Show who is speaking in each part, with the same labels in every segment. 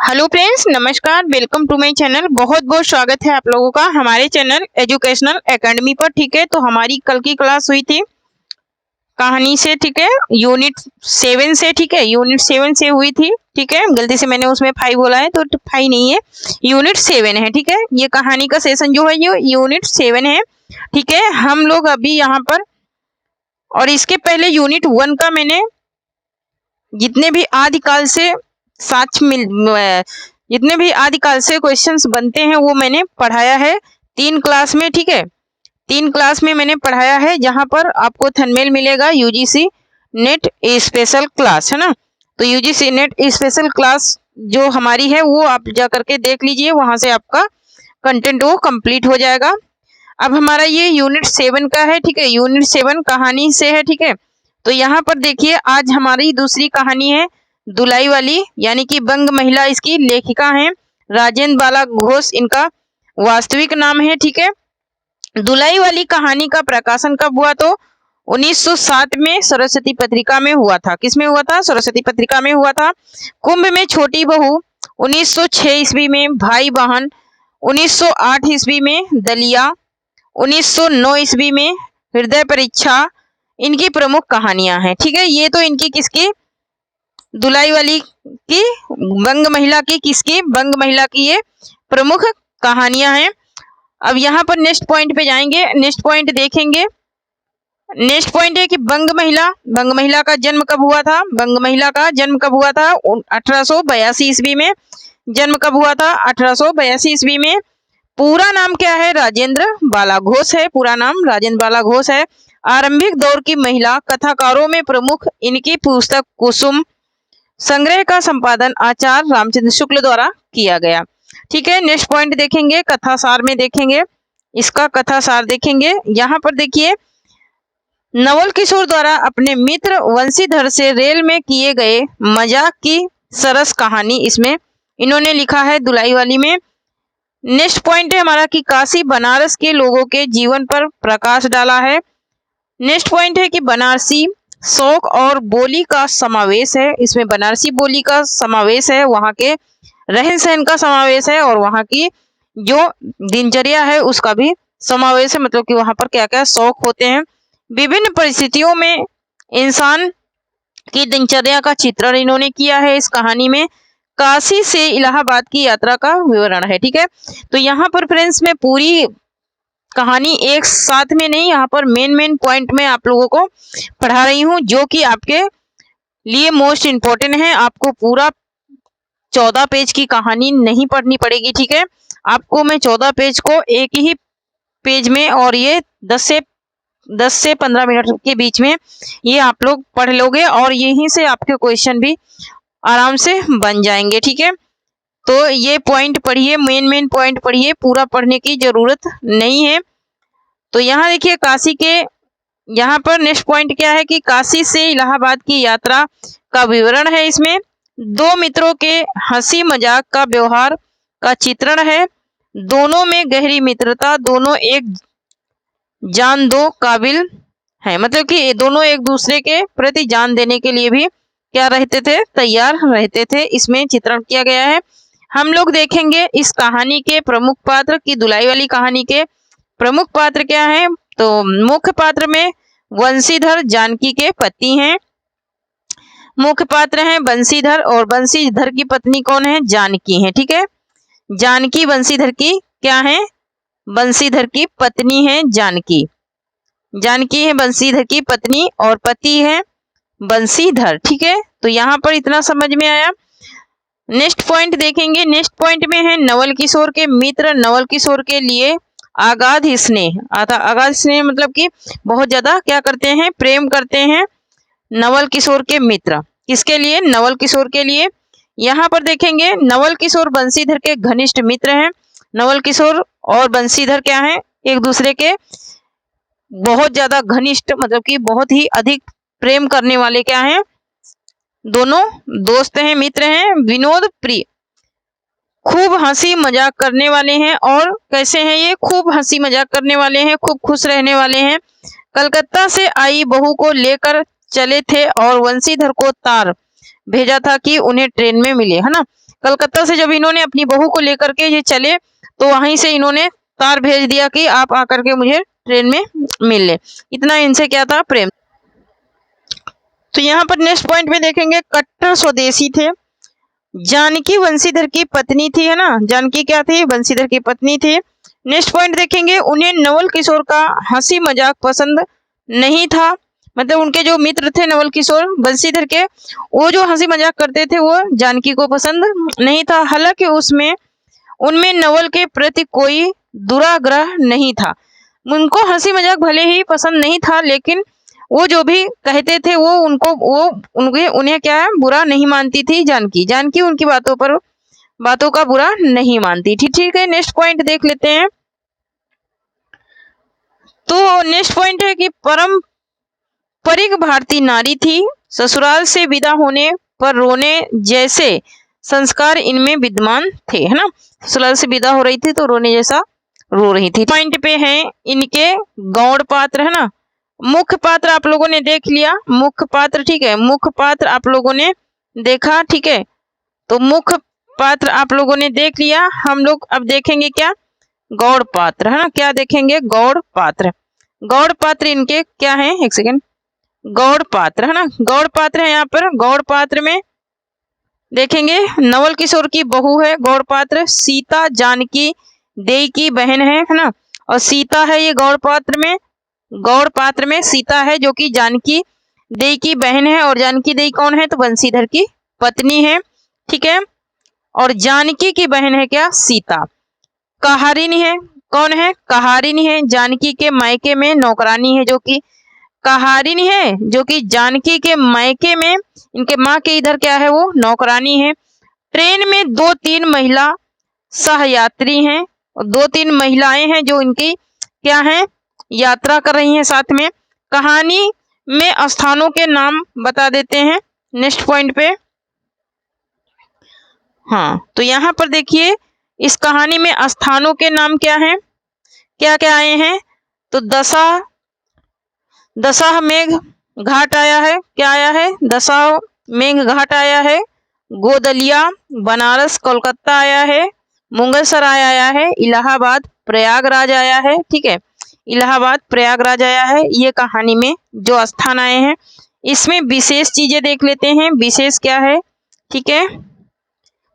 Speaker 1: Hello friends, नमस्कार। Welcome to my channel. बहुत बहुत स्वागत है आप लोगों का हमारे चैनल एजुकेशनल एकेडमी पर। ठीक है, तो हमारी कल की क्लास हुई थी कहानी से। ठीक है, यूनिट 7 से। ठीक है, यूनिट 7 से हुई थी। ठीक है, गलती से मैंने उसमें 5 बोला है तो 5 नहीं है, यूनिट 7 है। ठीक है, ये कहानी का सेशन जो है ये यूनिट 7 है। ठीक है, हम लोग अभी यहाँ पर, और इसके पहले यूनिट 1 का मैंने जितने भी आदिकाल से जितने भी आदिकाल से क्वेश्चंस बनते हैं वो मैंने पढ़ाया है 3 क्लास में। ठीक है, 3 क्लास में मैंने पढ़ाया है, जहां पर आपको थंबनेल मिलेगा यूजीसी नेट स्पेशल क्लास, है ना। तो यूजीसी नेट स्पेशल क्लास जो हमारी है वो आप जा करके देख लीजिए, वहां से आपका कंटेंट वो कंप्लीट हो जाएगा। अब हमारा ये यूनिट 7 का है। ठीक है, यूनिट 7 कहानी से है। ठीक है, तो यहाँ पर देखिए आज हमारी दूसरी कहानी है दुलाई वाली, यानी कि बंग महिला। इसकी लेखिका हैं राजेंद्र बाला घोष, इनका वास्तविक नाम है। ठीक है, दुलाई वाली कहानी का प्रकाशन कब हुआ? तो 1907 में सरस्वती पत्रिका में हुआ था। किसमें हुआ था? सरस्वती पत्रिका में हुआ था। कुंभ में छोटी बहू 1906 ईस्वी में, भाई बहन 1908 ईस्वी में, दलिया 1909 ईस्वी में, हृदय परीक्षा इनकी प्रमुख कहानियां हैं। ठीक है, ये तो इनकी किसकी, दुलाई वाली की, बंग महिला की, किसकी, बंग महिला की ये प्रमुख कहानियां हैं। अब यहाँ पर नेक्स्ट पॉइंट पे जाएंगे, नेक्स्ट पॉइंट देखेंगे। नेक्स्ट पॉइंट है कि बंग महिला का जन्म कब हुआ था? बंग महिला का जन्म कब हुआ था? 1882 ईस्वी में जन्म कब हुआ था? 1882 ईस्वी में। पूरा नाम क्या है? राजेंद्र बाला घोष है, पूरा नाम राजेंद्र बाला घोष है। आरंभिक दौर की महिला कथाकारों में प्रमुख इनकी पुस्तक कुसुम संग्रह का संपादन आचार्य रामचंद्र शुक्ल द्वारा किया गया। ठीक है, नेक्स्ट पॉइंट देखेंगे, कथासार में देखेंगे, इसका कथासार देखेंगे। यहाँ पर देखिए, नवल किशोर द्वारा अपने मित्र वंशीधर से रेल में किए गए मजाक की सरस कहानी इसमें इन्होंने लिखा है दुलाई वाली में। नेक्स्ट पॉइंट है हमारा कि काशी बनारस के लोगों के जीवन पर प्रकाश डाला है। नेक्स्ट पॉइंट है कि बनारसी शौक और बोली का समावेश है, इसमें बनारसी बोली का समावेश है, वहाँ के रहन सहन का समावेश है, और वहाँ की जो दिनचर्या है उसका भी समावेश है, मतलब कि वहाँ पर क्या क्या शौक होते हैं। विभिन्न परिस्थितियों में इंसान की दिनचर्या का चित्रण इन्होंने किया है इस कहानी में। काशी से इलाहाबाद की यात्रा का विवरण है। ठीक है, तो यहाँ पर फ्रेंड्स मैं पूरी कहानी एक साथ में नहीं, यहाँ पर मेन पॉइंट में आप लोगों को पढ़ा रही हूँ, जो कि आपके लिए मोस्ट इम्पोर्टेंट है। आपको पूरा 14 पेज की कहानी नहीं पढ़नी पड़ेगी। ठीक है, आपको मैं 14 पेज को एक ही पेज में, और ये 10 से 15 मिनट के बीच में ये आप लोग पढ़ लोगे, और यहीं से आपके क्वेश्चन भी आराम से बन जाएंगे। ठीक है, तो ये पॉइंट पढ़िए, मेन पॉइंट पढ़िए, पूरा पढ़ने की जरूरत नहीं है। तो यहाँ देखिए काशी के, यहाँ पर नेक्स्ट पॉइंट क्या है कि काशी से इलाहाबाद की यात्रा का विवरण है। इसमें दो मित्रों के हंसी मजाक का व्यवहार का चित्रण है। दोनों में गहरी मित्रता, दोनों एक जान दो काबिल है, मतलब कि दोनों एक दूसरे के प्रति जान देने के लिए भी क्या रहते थे? तैयार रहते थे, इसमें चित्रण किया गया है। हम लोग देखेंगे इस कहानी के प्रमुख पात्र की, दुलाई वाली कहानी के प्रमुख पात्र क्या हैं? तो मुख्य पात्र में वंशीधर जानकी के पति हैं, मुख्य पात्र हैं बंशीधर, और बंशीधर की पत्नी कौन है? जानकी है। ठीक है, जानकी बंशीधर की क्या है? बंशीधर की पत्नी है जानकी। जानकी है बंशीधर की पत्नी, और पति है बंशीधर। ठीक है, तो यहाँ पर इतना समझ में आया। नेक्स्ट पॉइंट देखेंगे, नेक्स्ट पॉइंट में है नवल किशोर के मित्र नवल किशोर के लिए अगाध स्नेह। अगाध स्नेह मतलब कि बहुत ज्यादा क्या करते हैं? प्रेम करते हैं नवल किशोर के मित्र। किसके लिए? नवल किशोर के लिए। यहाँ पर देखेंगे नवल किशोर बंशीधर के घनिष्ठ मित्र हैं। नवल किशोर और बंशीधर क्या हैं? एक दूसरे के बहुत ज्यादा घनिष्ठ, मतलब कि बहुत ही अधिक प्रेम करने वाले क्या हैं? दोनों दोस्त हैं, मित्र हैं। विनोद प्रिय, खूब हंसी मजाक करने वाले हैं। और कैसे हैं ये? खूब हंसी मजाक करने वाले हैं, खूब खुश रहने वाले हैं। कलकत्ता से आई बहू को लेकर चले थे और वंशीधर को तार भेजा था कि उन्हें ट्रेन में मिले, है ना। कलकत्ता से जब इन्होंने अपनी बहू को लेकर के ये चले तो वहीं से इन्होंने तार भेज दिया कि आप आकर के मुझे ट्रेन में मिल ले। इतना इनसे क्या था, प्रेम। तो यहाँ पर नेक्स्ट पॉइंट में देखेंगे, कट्टर स्वदेशी थे, जानकी वंशीधर की पत्नी थी, है ना। जानकी क्या थी, वंशीधर की पत्नी थी। नेक्स्ट पॉइंट देखेंगे, उन्हें नवल किशोर का हंसी मजाक पसंद नहीं था, मतलब उनके जो मित्र थे नवल किशोर वंशीधर के, वो जो हंसी मजाक करते थे वो जानकी को पसंद नहीं था। हालांकि उनमें नवल के प्रति कोई दुराग्रह नहीं था, उनको हंसी मजाक भले ही पसंद नहीं था, लेकिन वो जो भी कहते थे वो उन्हें क्या है, बुरा नहीं मानती थी जानकी उनकी बातों का बुरा नहीं मानती थी। ठीक है, नेक्स्ट पॉइंट देख लेते हैं। तो नेक्स्ट पॉइंट है कि पारंपरिक भारतीय नारी थी, ससुराल से विदा होने पर रोने जैसे संस्कार इनमें विद्यमान थे, है ना। ससुराल से विदा हो रही थी तो रोने जैसा रो रही थी। पॉइंट पे है इनके गौड़ पात्र, है ना। मुख्य पात्र आप लोगों ने देख लिया, मुख्य पात्र, ठीक है, मुख्य पात्र आप लोगों ने देखा, ठीक है। तो मुख्य पात्र आप लोगों ने देख लिया, हम लोग अब देखेंगे क्या, गौड़ पात्र, है ना। क्या देखेंगे, गौड़ पात्र। गौड़ पात्र इनके क्या है, एक सेकेंड, गौड़ पात्र, है ना, गौड़ पात्र है। यहाँ पर गौड़ पात्र में देखेंगे नवल किशोर की बहू है गौड़ पात्र, सीता जानकी देई की बहन है ना। और सीता है ये गौड़ पात्र में सीता है जो कि जानकी देई की बहन है। और जानकी देई कौन है, तो वंशीधर की पत्नी है, ठीक है। और जानकी की बहन है क्या, सीता। कहारिनी है, कौन है, कहारिनी है, जानकी के मायके में नौकरानी है जो कि कहारिनी है, जो कि जानकी के मायके में इनके माँ के इधर क्या है, वो नौकरानी है। ट्रेन में 2-3 महिला सहयात्री हैं, और 2-3 महिलाएं हैं जो इनकी क्या है, यात्रा कर रही हैं साथ में। कहानी में स्थानों के नाम बता देते हैं नेक्स्ट पॉइंट पे। हाँ, तो यहाँ पर देखिए इस कहानी में स्थानों के नाम क्या हैं, क्या क्या आए हैं, तो दशामेघ घाट आया है, क्या आया है, दशामेघ घाट आया है। गोदलिया बनारस कोलकाता आया है। मुगलसराय आया है। इलाहाबाद प्रयागराज आया है, ठीक है, इलाहाबाद प्रयागराज आया है। ये कहानी में जो स्थान आए हैं, इसमें विशेष चीजें देख लेते हैं, विशेष क्या है, ठीक है,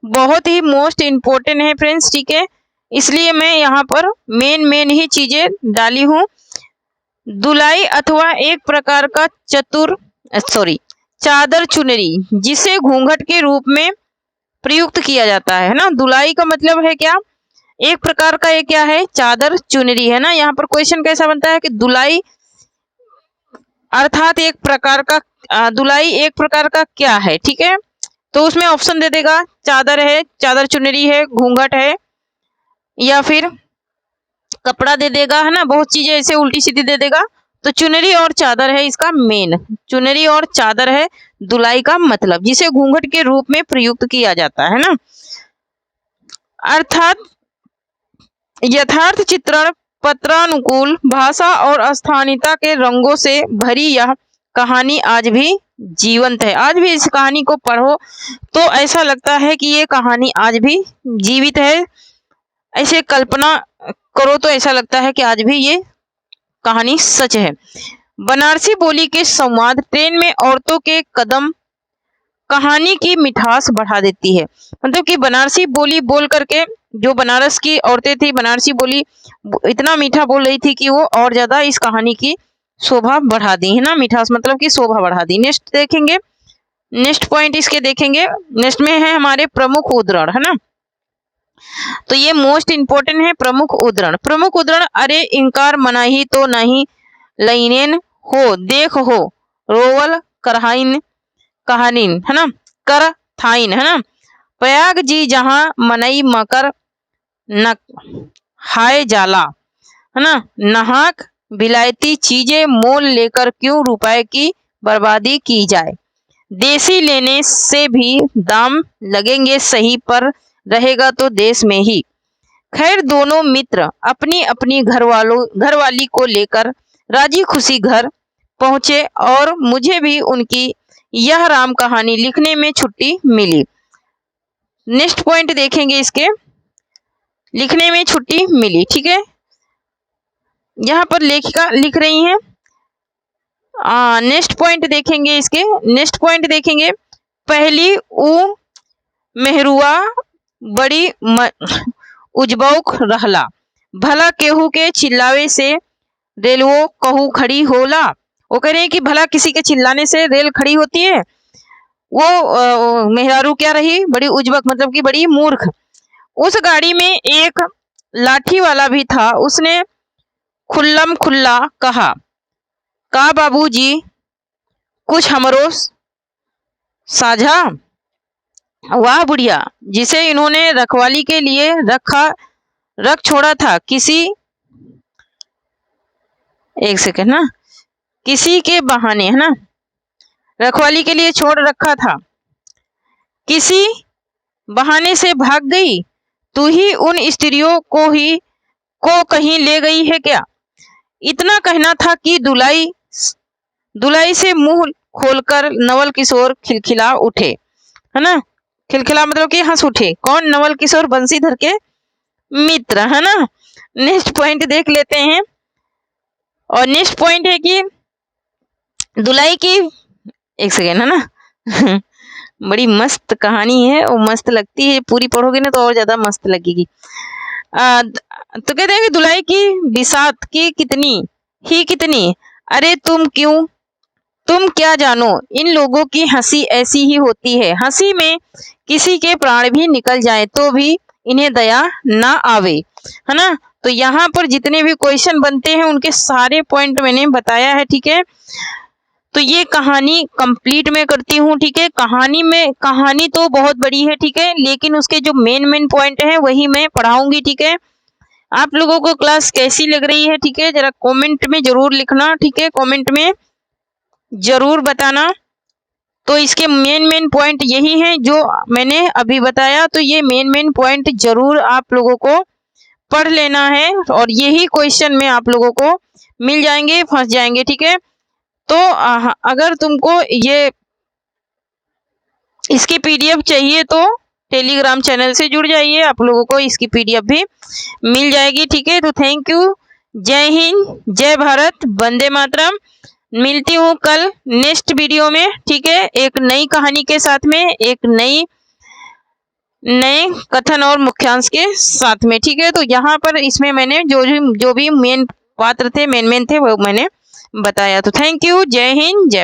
Speaker 1: बहुत ही मोस्ट इम्पोर्टेंट है फ्रेंड्स, ठीक है, इसलिए मैं यहाँ पर मेन ही चीजें डाली हूँ। दुलाई अथवा एक प्रकार का चादर चुनरी, जिसे घूंघट के रूप में प्रयुक्त किया जाता है ना। दुलाई का मतलब है क्या, एक प्रकार का, ये क्या है, चादर चुनरी, है ना। यहाँ पर क्वेश्चन कैसा बनता है कि दुलाई अर्थात एक प्रकार का, दुलाई एक प्रकार का क्या है, ठीक है। तो उसमें ऑप्शन दे देगा, चादर है, चादर चुनरी है, घूंघट है, या फिर कपड़ा दे देगा, है ना। बहुत चीजें ऐसे उल्टी सीधी दे देगा। तो चुनरी और चादर है इसका मेन, चुनरी और चादर है दुलाई का मतलब, जिसे घूंघट के रूप में प्रयुक्त किया जाता है ना। अर्थात यथार्थ चित्रण, पत्रानुकूल भाषा और स्थानीयता के रंगों से भरी यह कहानी आज भी जीवंत है। आज भी इस कहानी को पढ़ो तो ऐसा लगता है कि ये कहानी आज भी जीवित है। ऐसे कल्पना करो तो ऐसा लगता है कि आज भी ये कहानी सच है। बनारसी बोली के संवाद, ट्रेन में औरतों के कदम कहानी की मिठास बढ़ा देती है। मतलब कि बनारसी बोली बोल करके जो बनारस की औरतें थी, बनारसी बोली इतना मीठा बोल रही थी कि वो और ज्यादा इस कहानी की शोभा बढ़ा दी, है ना। मिठास मतलब कि शोभा बढ़ा दी। नेक्स्ट देखेंगे, नेक्स्ट पॉइंट इसके देखेंगे, नेक्स्ट में है हमारे प्रमुख उद्धरण, है ना। तो ये मोस्ट इंपोर्टेंट है, प्रमुख उद्धरण। प्रमुख उद्धरण, अरे इनकार मनाही तो नहीं लईनेन हो, देख हो रोवल करहाइन कहानीन, है ना, कर थाइन, है ना। प्रयाग जी जहां मनई मकर न हाय जाला, है ना, नहाक विलायती चीजें मोल लेकर क्यों रुपए की बर्बादी की जाए। देसी लेने से भी दाम लगेंगे सही, पर रहेगा तो देश में ही। खैर दोनों मित्र अपनी अपनी घरवाली को लेकर राजी खुशी घर पहुंचे और मुझे भी उनकी यह राम कहानी लिखने में छुट्टी मिली। नेक्स्ट पॉइंट देखेंगे इसके, लिखने में छुट्टी मिली, ठीक है। यहाँ पर लेखिका लिख रही हैं। नेक्स्ट पॉइंट देखेंगे इसके, नेक्स्ट पॉइंट देखेंगे, पहली ऊ मेहरुआ बड़ी उजबौक रहला, भला केहू के चिल्लावे से रेलवो कहू खड़ी होला। वो कह रहे हैं कि भला किसी के चिल्लाने से रेल खड़ी होती है। वो मेहरारू क्या रही, बड़ी उजबक मतलब कि बड़ी मूर्ख। उस गाड़ी में एक लाठी वाला भी था, उसने खुल्लम खुल्ला कहा, का बाबूजी कुछ हमरो साझा। वाह बुढ़िया, जिसे इन्होंने रखवाली के लिए रख छोड़ा था, किसी एक सेकंड ना, किसी के बहाने, है ना, रखवाली के लिए छोड़ रखा था, किसी बहाने से भाग गई। तू ही उन स्त्रियों को कहीं ले गई है क्या। इतना कहना था कि दुलाई से मुंह खोलकर नवल किशोर खिलखिला उठे, है ना, खिलखिला मतलब कि हंस उठे। कौन, नवल किशोर बंसीधर के मित्र, है ना। नेक्स्ट पॉइंट देख लेते हैं, और नेक्स्ट पॉइंट है कि दुलाई की, एक सेकेंड, है ना बड़ी मस्त कहानी है और मस्त लगती है, पूरी पढ़ोगे ना तो और ज्यादा मस्त लगेगी। तो कहते हैं कि दुलाई की बिसात की कितनी, अरे तुम क्या जानो, इन लोगों की हंसी ऐसी ही होती है, हंसी में किसी के प्राण भी निकल जाए तो भी इन्हें दया ना आवे, है ना। तो यहाँ पर जितने भी क्वेश्चन बनते हैं उनके सारे पॉइंट मैंने बताया है, ठीक है। तो ये कहानी कंप्लीट मैं करती हूँ, ठीक है। कहानी तो बहुत बड़ी है, ठीक है, लेकिन उसके जो मेन पॉइंट है वही मैं पढ़ाऊंगी, ठीक है। आप लोगों को क्लास कैसी लग रही है, ठीक है, जरा कमेंट में जरूर लिखना, ठीक है, कमेंट में जरूर बताना। तो इसके मेन पॉइंट यही हैं जो मैंने अभी बताया। तो ये मेन पॉइंट जरूर आप लोगों को पढ़ लेना है, और यही क्वेश्चन में आप लोगों को मिल जाएंगे, फंस जाएंगे, ठीक है। तो अगर तुमको ये इसकी पीडीएफ चाहिए तो टेलीग्राम चैनल से जुड़ जाइए, आप लोगों को इसकी पीडीएफ भी मिल जाएगी, ठीक है। तो थैंक यू, जय हिंद, जय भारत, वंदे मातरम। मिलती हूँ कल नेक्स्ट वीडियो में, ठीक है, एक नई कहानी के साथ में, एक नए कथन और मुख्यांश के साथ में, ठीक है। तो यहाँ पर इसमें मैंने जो भी मेन पात्र थे, मेन थे, वो मैंने बताया। तो थैंक यू, जय हिंद, जय